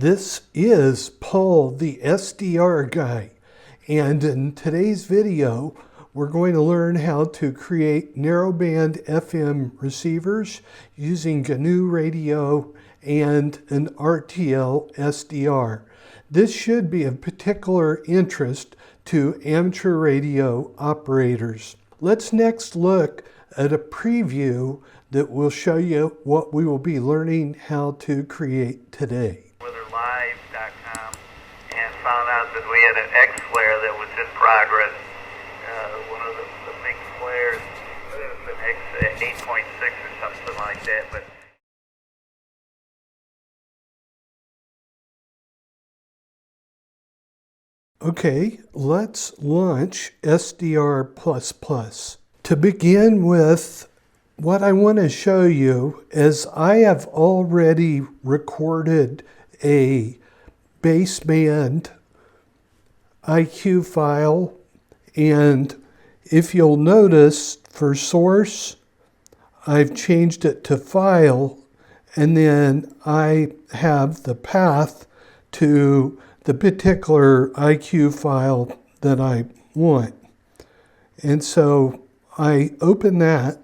This is Paul, the SDR guy, and in today's video, we're going to learn how to create narrowband FM receivers using GNU Radio and an RTL-SDR. This should be of particular interest to amateur radio operators. Let's next look at a preview that will show you what we will be learning how to create today. Live.com and found out that we had an X flare that was in progress. One of the big flares, an X 8.6 or something like that. But okay, let's launch SDR++. To begin with, what I want to show you is I have already recorded a Baseband IQ file, and if you'll notice, for source, I've changed it to file, and then I have the path to the particular IQ file that I want. And so I open that,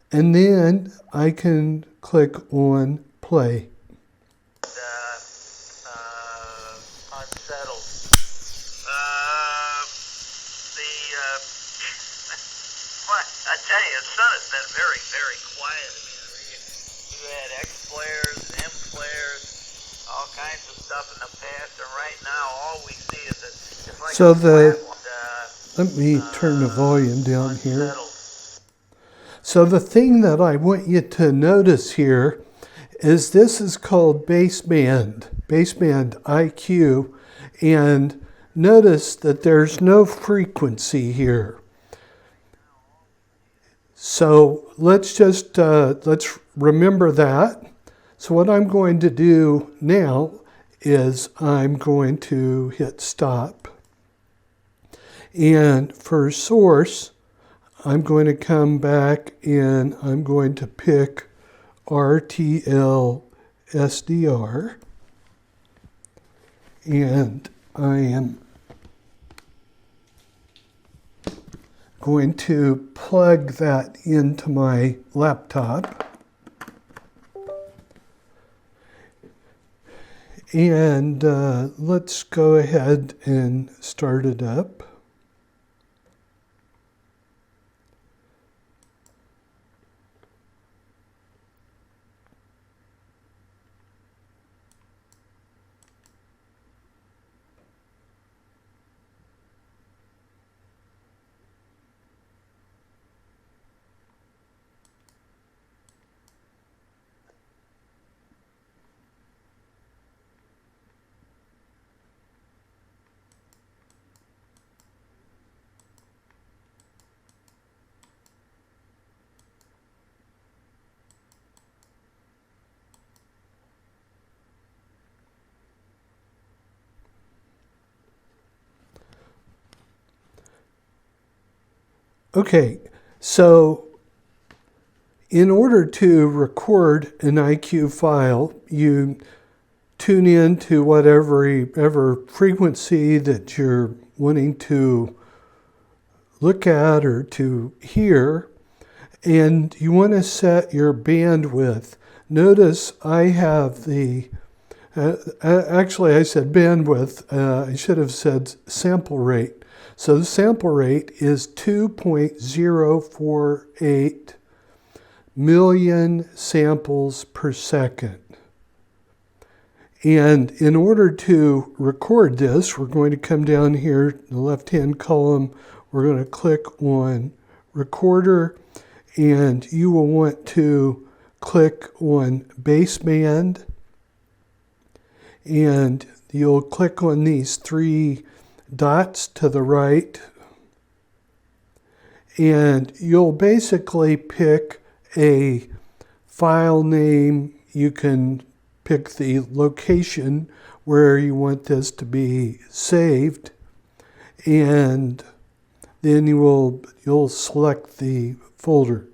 and then I can click on play. Unsettled. I tell you, the sun has been very, very quiet. You had X flares, M flares, all kinds of stuff in the past, and right now all we see is it's like so let me turn the volume down here. So the thing that I want you to notice here is this is called Baseband IQ, and notice that there's no frequency here. So let's just let's remember that. So what I'm going to do now is I'm going to hit stop, and for source I'm going to come back and I'm going to pick RTL-SDR, and I am going to plug that into my laptop, and let's go ahead and start it up. Okay, so in order to record an IQ file, you tune in to whatever frequency that you're wanting to look at or to hear, and you want to set your bandwidth. Notice I have the, actually I said bandwidth, I should have said sample rate. So the sample rate is 2.048 million samples per second. And in order to record this, we're going to come down here in the left-hand column. We're going to click on Recorder, and you will want to click on Baseband, and you'll click on these three dots to the right, and you'll basically pick a file name. You can pick the location where you want this to be saved, and then you'll select the folder.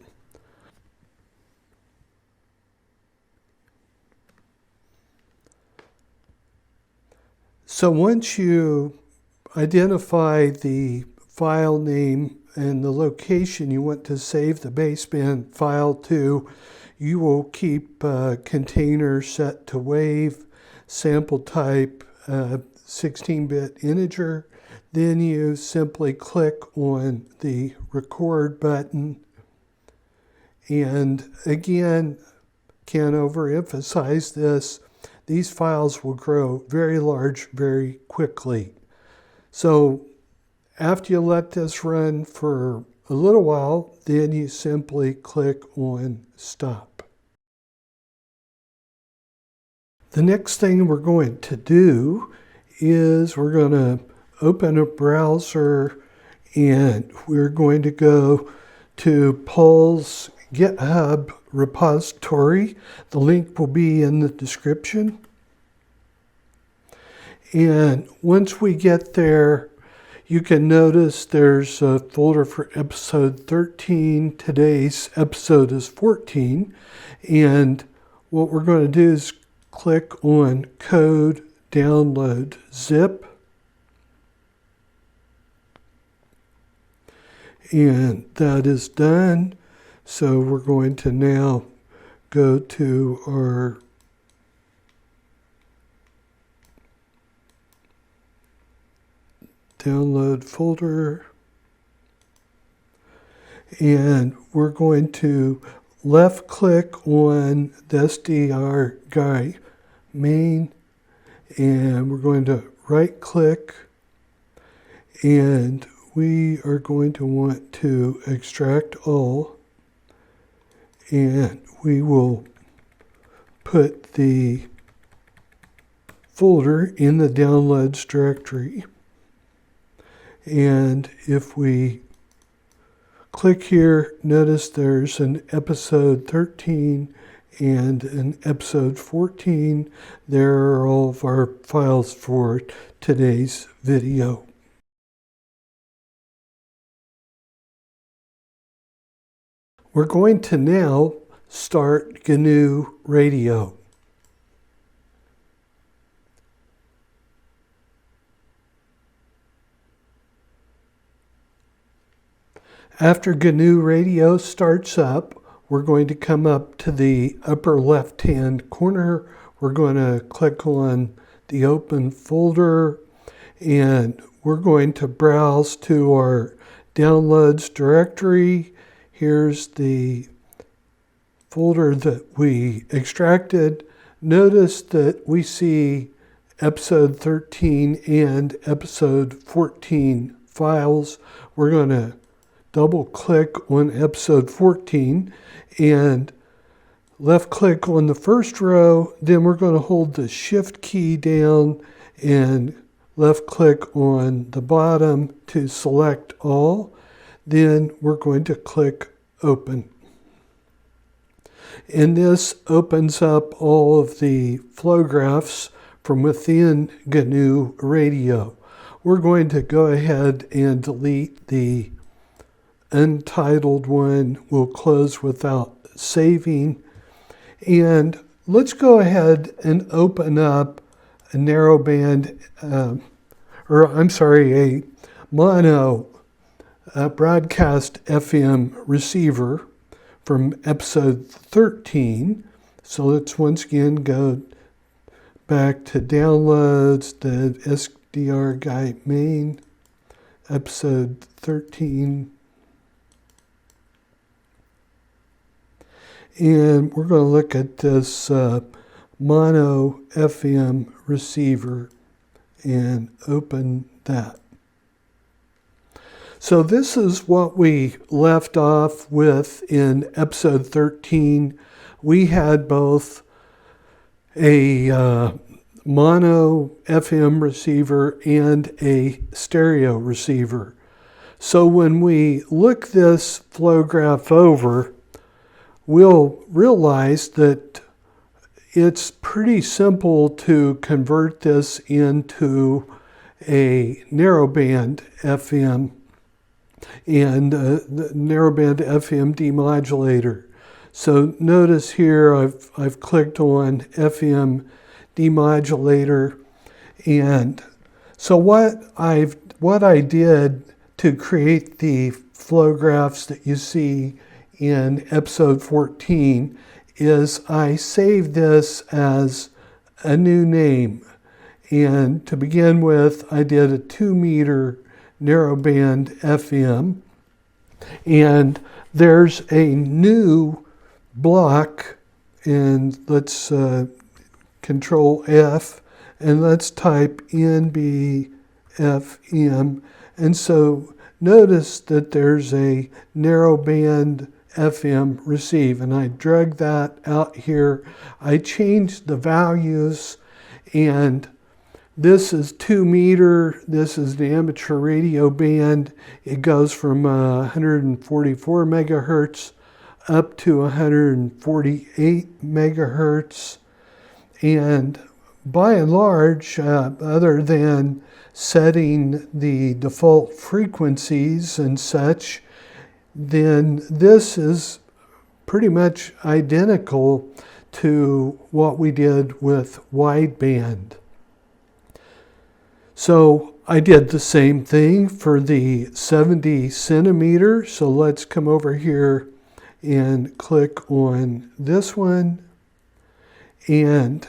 So once you identify the file name and the location you want to save the baseband file to, you will keep container set to WAV, sample type 16-bit integer. Then you simply click on the record button. And again, can't overemphasize this, these files will grow very large very quickly. So after you let this run for a little while, then you simply click on stop. The next thing we're going to do is we're going to open a browser and we're going to go to Paul's GitHub repository. The link will be in the description. And once we get there, you can notice there's a folder for episode 13. Today's episode is 14. And what we're going to do is click on Code Download Zip. And that is done. So we're going to now go to our download folder. And we're going to left click on the SDR guy main. And we're going to right click. And we are going to want to extract all. And we will put the folder in the downloads directory. And if we click here, notice there's an episode 13 and an episode 14. There are all of our files for today's video. We're going to now start GNU Radio. After GNU Radio starts up, we're going to come up to the upper left-hand corner. We're going to click on the open folder, and we're going to browse to our downloads directory. Here's the folder that we extracted. Notice that we see episode 13 and episode 14 files. We're going to double click on episode 14 and left click on the first row. Then we're going to hold the shift key down and left click on the bottom to select all. Then we're going to click open. And this opens up all of the flow graphs from within GNU Radio. We're going to go ahead and delete the untitled one. We'll close without saving. And let's go ahead and open up a narrowband, a mono broadcast FM receiver from episode 13. So let's once again go back to downloads, the SDR guy main, episode 13. And we're going to look at this mono FM receiver and open that. So this is what we left off with in episode 13. We had both a mono FM receiver and a stereo receiver. So when we look this flow graph over, we'll realize that it's pretty simple to convert this into a narrowband FM and the narrowband FM demodulator. So notice here I've clicked on FM demodulator, And so what I did to create the flow graphs that you see in episode 14 is I saved this as a new name. And to begin with, I did a 2-meter narrowband FM. And there's a new block, and let's Control F, and let's type NBFM. And so notice that there's a narrowband FM receive, and I drag that out here. I changed the values, and this is 2 meter. This is the amateur radio band. It goes from 144 megahertz up to 148 megahertz. And by and large, other than setting the default frequencies and such, then this is pretty much identical to what we did with wideband. So I did the same thing for the 70 centimeter. So let's come over here and click on this one. And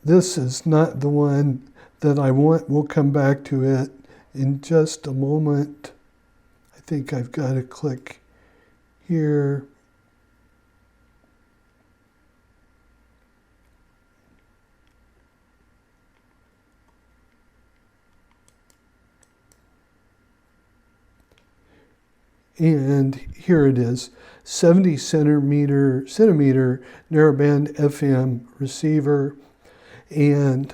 this is not the one that I want. We'll come back to it in just a moment. I think I've got to click here. And here it is, 70 centimeter narrowband FM receiver. And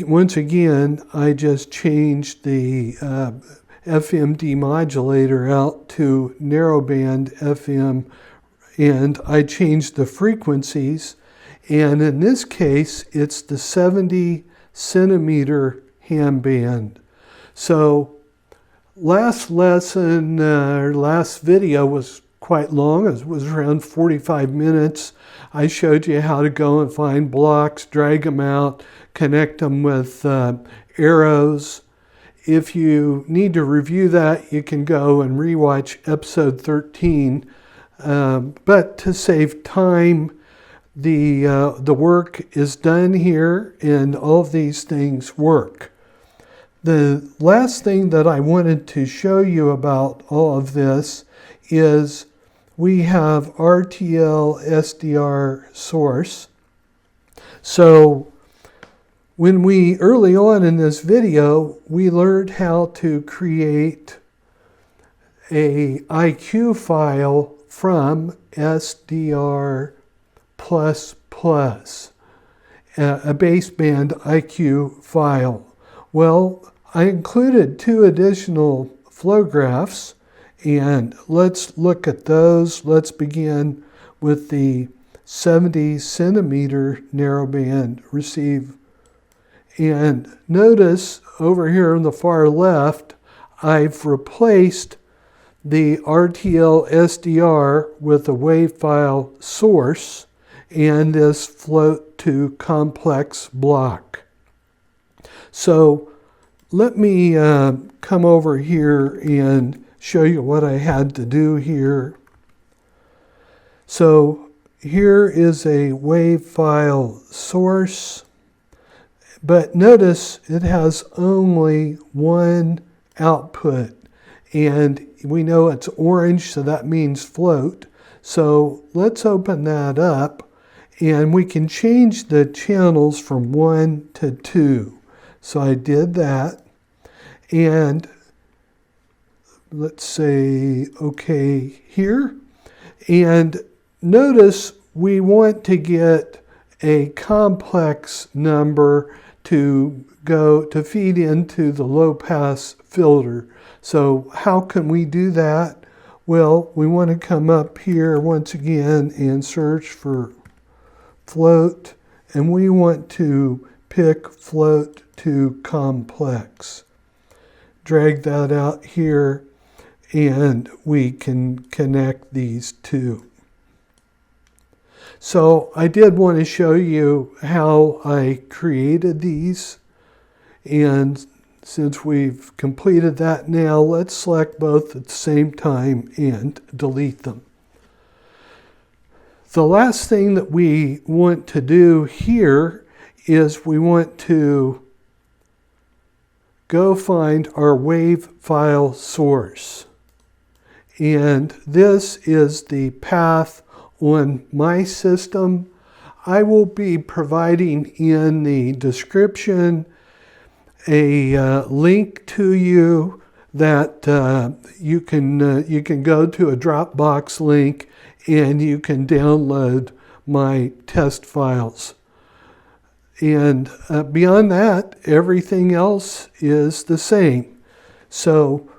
once again, I just changed the FM demodulator out to narrowband FM, and I changed the frequencies. And in this case, it's the 70 centimeter ham band. So last lesson, or last video was quite long. It was around 45 minutes. I showed you how to go and find blocks, drag them out, connect them with arrows. If you need to review that, you can go and rewatch episode 13. But to save time, the work is done here, and all of these things work. The last thing that I wanted to show you about all of this is we have RTL-SDR source. So when early on in this video, we learned how to create a IQ file from SDR++, a baseband IQ file. Well, I included 2 additional flow graphs, and let's look at those. Let's begin with the 70 centimeter narrowband receive. And notice over here on the far left, I've replaced the RTL-SDR with a WAV file source and this float to complex block. So let me come over here and show you what I had to do here. So here is a WAV file source, but notice it has only one output, and we know it's orange, so that means float. So let's open that up, and we can change the channels from 1 to 2. So I did that. And let's say OK here. And notice we want to get a complex number to feed into the low pass filter. So how can we do that? Well, we want to come up here once again and search for float, and we want to pick float to complex. Drag that out here, and we can connect these two. So I did want to show you how I created these. And since we've completed that now, let's select both at the same time and delete them. The last thing that we want to do here is we want to go find our WAV file source. And this is the path on my system. I will be providing in the description a link to you that you can go to a Dropbox link and you can download my test files. And beyond that, everything else is the same. So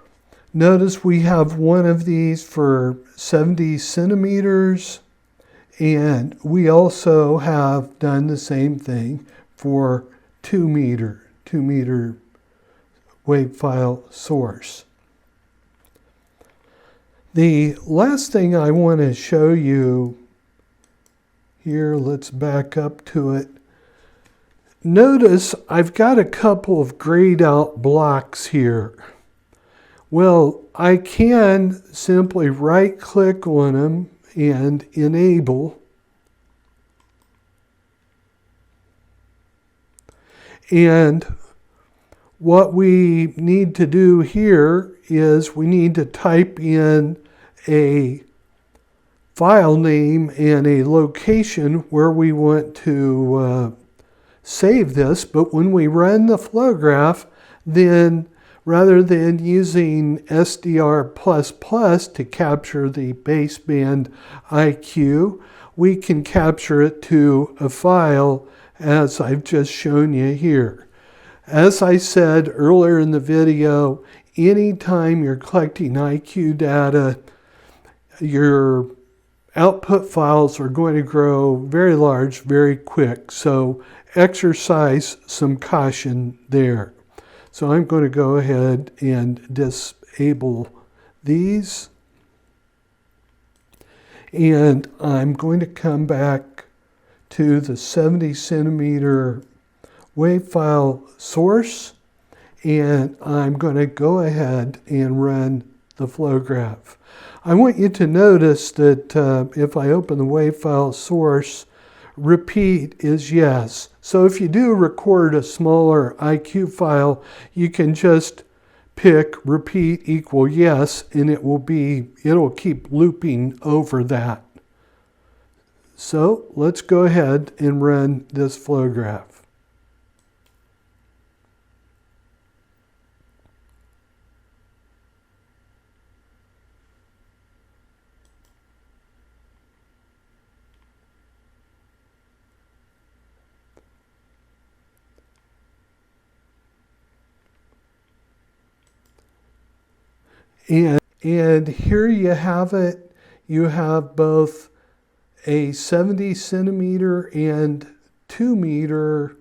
notice we have one of these for 70 centimeters, and we also have done the same thing for 2 meter WAV file source. The last thing I want to show you here, let's back up to it. Notice I've got a couple of grayed out blocks here. Well, I can simply right click on them and enable. And what we need to do here is we need to type in a file name and a location where we want to save this. But when we run the flow graph, then rather than using SDR++ to capture the baseband IQ, we can capture it to a file as I've just shown you here. As I said earlier in the video, anytime you're collecting IQ data, your output files are going to grow very large, very quick. So exercise some caution there. So I'm going to go ahead and disable these. And I'm going to come back to the 70 centimeter WAV file source, and I'm going to go ahead and run the flow graph. I want you to notice that if I open the WAV file source, repeat is yes. So if you do record a smaller IQ file, you can just pick repeat equal yes, and it'll keep looping over that. So let's go ahead and run this flow graph. And here you have it. You have both a 70 centimeter and 2 meter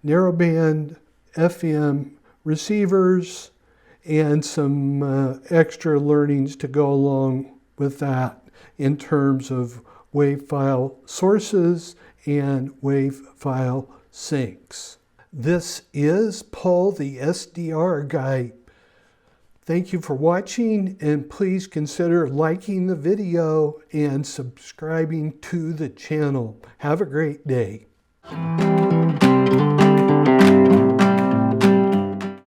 narrowband FM receivers and some extra learnings to go along with that in terms of WAV file sources and WAV file syncs. This is Paul the SDR guy. Thank you for watching, and please consider liking the video and subscribing to the channel. Have a great day.